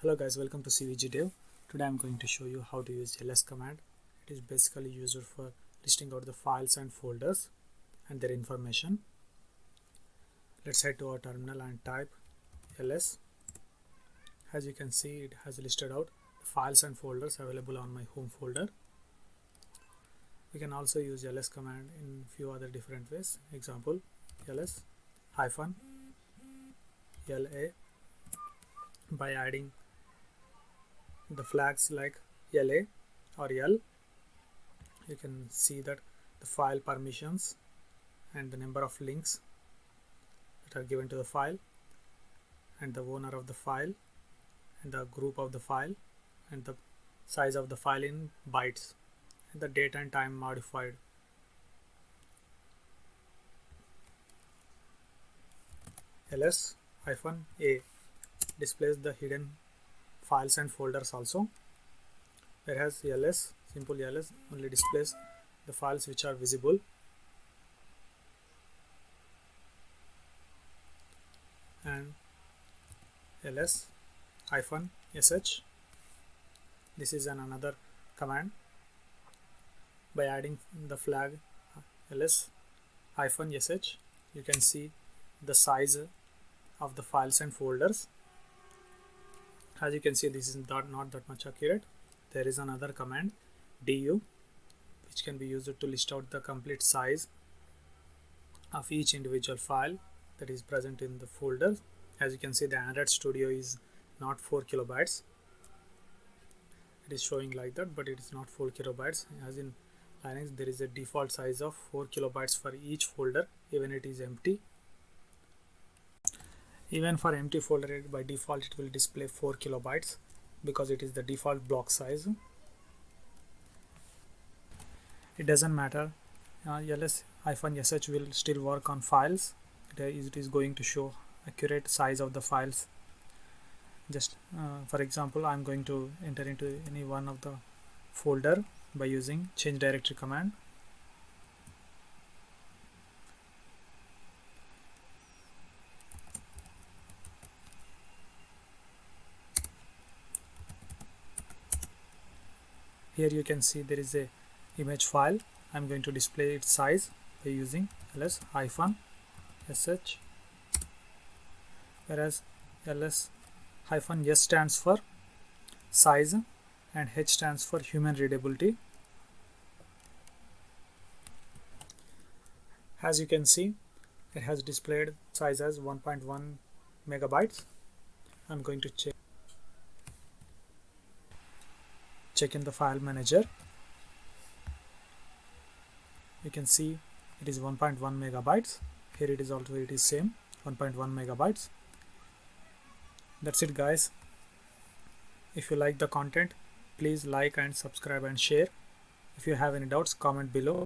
Hello guys, welcome to CVG Dev. Today I'm going to show you how to use ls command. It is basically used for listing out the files and folders and their information. Let's head to our terminal and type ls. As you can see, it has listed out files and folders available on my home folder. We can also use ls command in few other different ways. Example, ls -la by adding the flags like LA or L. You can see that the file permissions and the number of links that are given to the file, and the owner of the file, and the group of the file, and the size of the file in bytes, and the date and time modified. ls-a displays the hidden files and folders also, whereas simple ls only displays the files which are visible. And ls-sh, this is another command. By adding the flag ls-sh, you can see the size of the files and folders. As you can see, this is not that much accurate. There is another command du, which can be used to list out the complete size of each individual file that is present in the folder. As you can see, the Android Studio is not 4 kilobytes. It is showing like that, but it is not 4 kilobytes. As in Linux, there is a default size of 4 kilobytes for each folder, even it is empty. Even for empty folder, by default it will display 4 kilobytes because it is the default block size. It doesn't matter. ls-sh will still work on files. It is going to show accurate size of the files. Just for example, I'm going to enter into any one of the folder by using change directory command. Here you can see there is a image file. I'm going to display its size by using ls-sh, whereas ls-s stands for size and h stands for human readability. As you can see, it has displayed size as 1.1 megabytes. I'm going to check in the file manager. You can see it is 1.1 megabytes. Here it is also, it is same 1.1 megabytes. That's it guys. If you like the content, please like and subscribe and share. If you have any doubts, comment below.